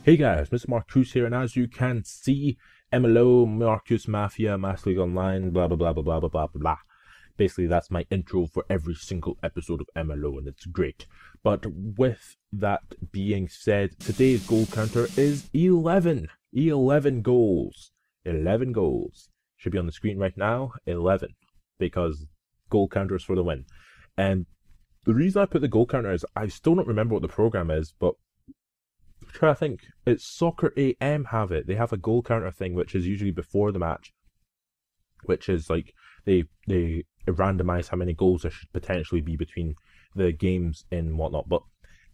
Hey guys, Mr. Marcus here, and as you can see, MLO, Marcus Mafia, Master League Online, blah blah blah blah blah blah blah blah. Basically, that's my intro for every single episode of MLO, and it's great. But with that being said, today's goal counter is 11. 11 goals. 11 goals. Should be on the screen right now, 11. Because goal counters for the win. And the reason I put the goal counter is, I still don't remember what the program is, but I think it's Soccer AM have it. They have a goal counter thing, which is usually before the match, which is like they randomize how many goals there should potentially be between the games and whatnot. But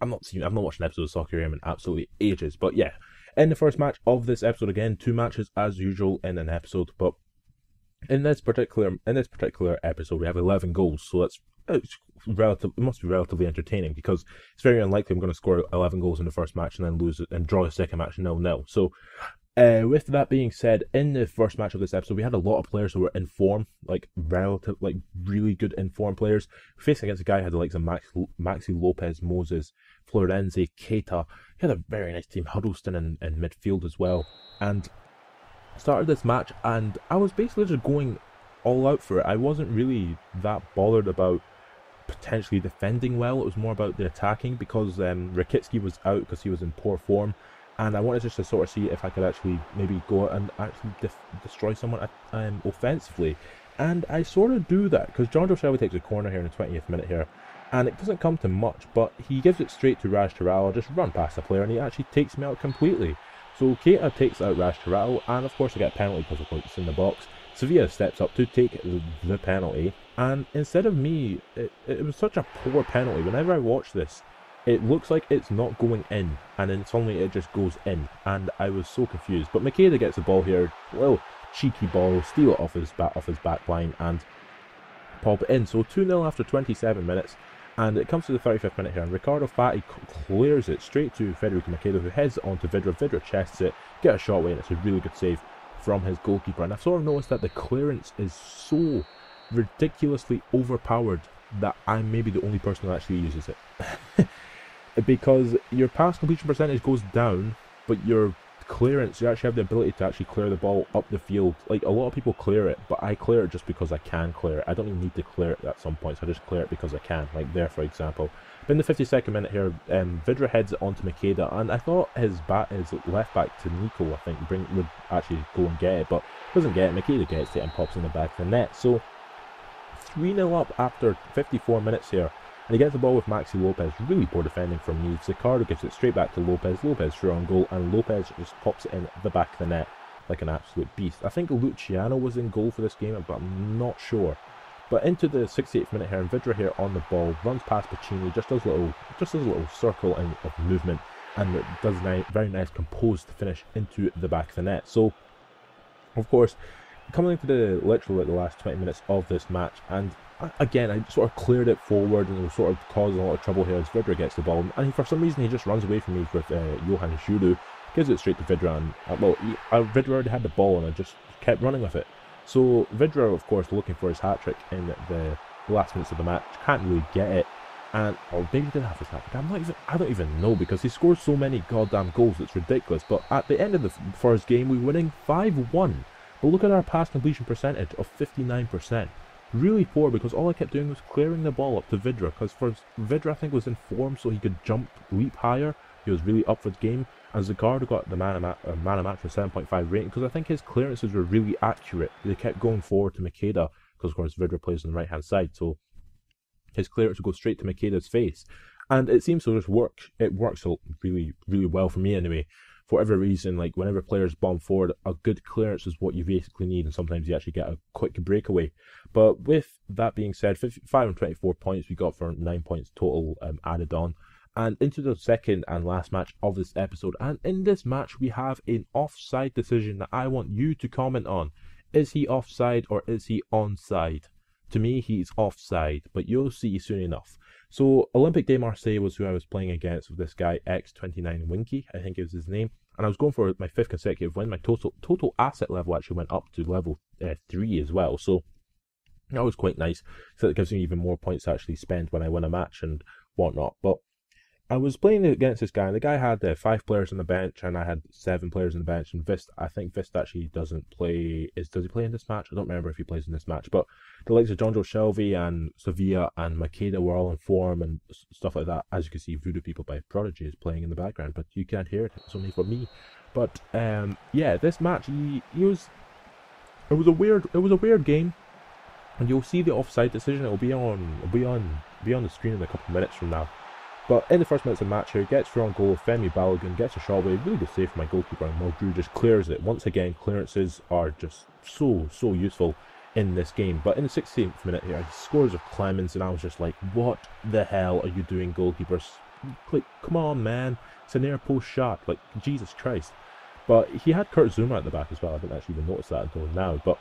I've not watched an episode of Soccer AM in absolutely ages. But yeah, in the first match of this episode, again, 2 matches as usual in an episode. But in this particular episode, we have 11 goals, so it must be relatively entertaining, because it's very unlikely I'm going to score 11 goals in the first match and then lose it and draw a second match 0-0. So with that being said, in the first match of this episode, we had a lot of players who were in form, like really good in form players. Facing against a guy who had the likes of Maxi Lopez, Moses, Florenzi, Keita. He had a very nice team, Huddleston in midfield as well. And started this match, and I was basically just going all out for it. I wasn't really that bothered about potentially defending well. It was more about the attacking, because Rakitsky was out because he was in poor form, and I wanted just to sort of see if I could actually maybe go out and actually destroy someone offensively. And I sort of do that, because John Joe Shelby takes a corner here in the 20th minute here, and it doesn't come to much, but he gives it straight to Raj Taral, just run past the player, and he actually takes me out completely. So Keita takes out Raj Taral, and of course I get a penalty because it's in the box. Sevilla steps up to take the penalty, and instead of me, it was such a poor penalty. Whenever I watch this, it looks like it's not going in, and then suddenly it just goes in, and I was so confused. But Makeda gets the ball here, little cheeky ball, steal it off his back line, and pop it in. So 2-0 after 27 minutes, and it comes to the 35th minute here, and Ricardo Fati clears it straight to Federico Makeda, who heads it on to Vidra. Vidra chests it, get a shot away, and it's a really good save from his goalkeeper. And I've sort of noticed that the clearance is so ridiculously overpowered that I'm maybe the only person who actually uses it. Because your pass completion percentage goes down, but your clearance, you actually have the ability to actually clear the ball up the field. Like, a lot of people clear it, but I clear it just because I can clear it. I don't even need to clear it at some points. I just clear it because I can, like there for example. But in the 52nd minute here, Vidra heads it onto Makeda, and I thought his left back to Nico, I think, would actually go and get it, but doesn't get it. Makeda gets it and pops in the back of the net. So 3-0 up after 54 minutes here, and he gets the ball with Maxi Lopez. Really poor defending from Neves. Ricardo gives it straight back to Lopez. Lopez through on goal, and Lopez just pops it in the back of the net like an absolute beast. I think Luciano was in goal for this game, but I'm not sure. But into the 68th minute here, and Vidra here on the ball, runs past Pacini, just does a little circle of movement, and it does a very nice composed finish into the back of the net. So, of course, coming into literally the last 20 minutes of this match, and again, I sort of cleared it forward, and it was sort of causing a lot of trouble here as Vidra gets the ball, and for some reason he just runs away from me with Johan Shuru, gives it straight to Vidra, and Vidra already had the ball, and I just kept running with it. So Vidra, of course, looking for his hat-trick in the last minutes of the match, can't really get it, and maybe he did have his hat-trick, I don't even know, because he scores so many goddamn goals, it's ridiculous. But at the end of the first game, we're winning 5-1, but look at our pass completion percentage of 59%. Really poor, because all I kept doing was clearing the ball up to Vidra, because Vidra, I think, was in form, so he could leap higher. He was really up for the game, and Ricardo got the man of match with 7.5 rating, because I think his clearances were really accurate. They kept going forward to Makeda, because of course Vidra plays on the right hand side, so his clearance would go straight to Makeda's face, and it seems to just work. It works really, really well for me anyway. For whatever reason, like whenever players bomb forward, a good clearance is what you basically need, and sometimes you actually get a quick breakaway. But with that being said, 524 points we got for 9 points total added on. And into the second and last match of this episode, and in this match we have an offside decision that I want you to comment on. Is he offside or is he onside? To me, he's offside, but you'll see soon enough. So Olympique de Marseille was who I was playing against, with this guy X29 Winky, I think it was his name, and I was going for my 5th consecutive win. My total asset level actually went up to level 3 as well, so that was quite nice. So it gives me even more points to actually spend when I win a match and whatnot. But I was playing against this guy, and the guy had 5 players on the bench, and I had 7 players on the bench. And I think Vist actually doesn't play. Does he play in this match? I don't remember if he plays in this match. But the likes of John Joe Shelby and Sevilla and Makeda were all in form and stuff like that. As you can see, Voodoo People by Prodigy is playing in the background, but you can't hear it. It's only for me. But yeah, this match he was. It was a weird game, and you'll see the offside decision. It'll be on the screen in a couple of minutes from now. But in the first minutes of the match here, gets through on goal, Femi Balogun gets a shot away, really good save from my goalkeeper, and Mulgrew just clears it. Once again, clearances are just so useful in this game. But in the 16th minute here, he scores with Clemens, and I was just like, what the hell are you doing, goalkeepers? Like, come on, man. It's a near post shot. Like, Jesus Christ. But he had Kurt Zuma at the back as well. I didn't actually even notice that until now. But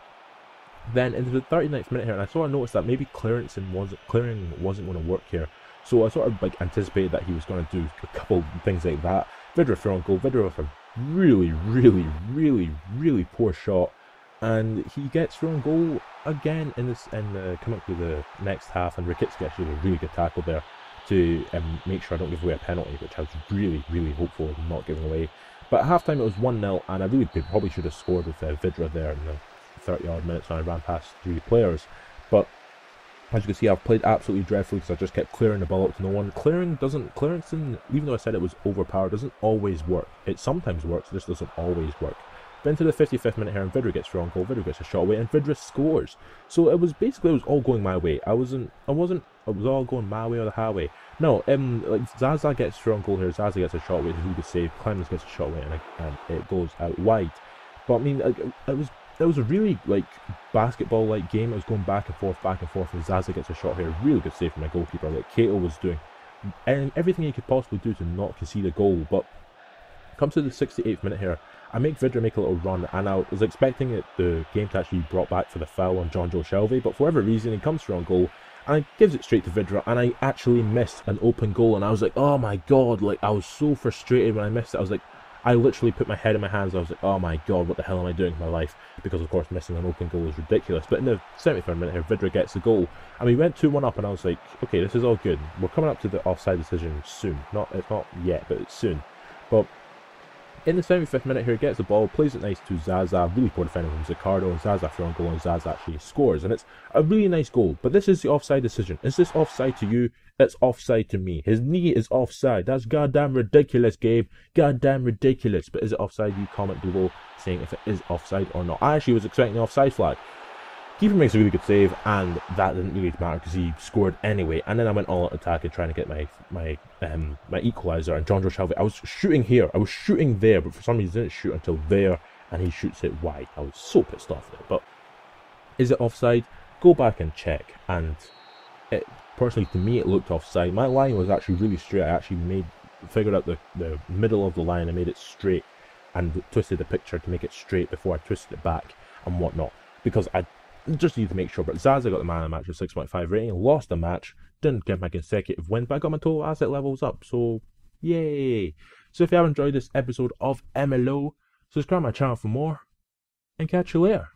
then into the 39th minute here, and I sort of noticed that maybe clearing wasn't going to work here. So I sort of like anticipated that he was going to do a couple things like that. Vidra through on goal. Vidra with a really poor shot, and he gets through on goal again in coming up to the next half. And Rakitsky actually did a really good tackle there to make sure I don't give away a penalty, which I was really hopeful of not giving away. But at halftime it was 1-0, and I really probably should have scored with Vidra there in the 30-odd minutes when I ran past 3 players. But as you can see, I've played absolutely dreadfully because I just kept clearing the ball up to no one. Clearance, even though I said it was overpowered, doesn't always work. It sometimes works, it just doesn't always work. Then to the 55th minute here, and Vidra gets through on goal. Vidra gets a shot away, and Vidra scores. So it was all going my way. It was all going my way or the highway. No, like Zaza gets through on goal here. Zaza gets a shot away, who could save. Clemens gets a shot away, and it goes out wide. But I mean, it was a really like basketball-like game. It was going back and forth, and Zaza gets a shot here. Really good save from my goalkeeper. Like Cato was doing everything he could possibly do to not concede a goal. But comes to the 68th minute here, I make Vidra make a little run, and I was expecting the game to actually be brought back for the foul on John Joe Shelby, but for whatever reason he comes through on goal, and he gives it straight to Vidra, and I actually missed an open goal, and I was like, oh my god, like I was so frustrated when I missed it. I was like, I literally put my head in my hands. I was like, oh my god, what the hell am I doing with my life? Because of course missing an open goal is ridiculous. But in the 73rd minute here, Vidra gets the goal, and we went 2-1 up, and I was like, okay, this is all good. We're coming up to the offside decision soon. It's not yet, but it's soon. But in the 75th minute here, gets the ball, plays it nice to Zaza, really poor defending from Zicardo, and Zaza through on goal, and Zaza actually scores, and it's a really nice goal. But this is the offside decision. Is this offside to you? It's offside to me. His knee is offside. That's goddamn ridiculous, Gabe. Goddamn ridiculous. But is it offside? You comment below saying if it is offside or not. I actually was expecting the offside flag. Keeper makes a really good save, and that didn't really matter because he scored anyway. And then I went all out attack and trying to get my equaliser. And John Joe Shelby, I was shooting here, I was shooting there, but for some reason he didn't shoot until there, and he shoots it wide. I was so pissed off there. But is it offside? Go back and check. And personally, to me, it looked offside. My line was actually really straight. I actually figured out the middle of the line and made it straight, and twisted the picture to make it straight before I twisted it back and whatnot, because I just need to make sure. But Zaza got the man of the match with 6.5 rating, lost the match, didn't get my consecutive win, but I got my total asset levels up, so yay. So if you have enjoyed this episode of MLO, subscribe to my channel for more, and catch you later.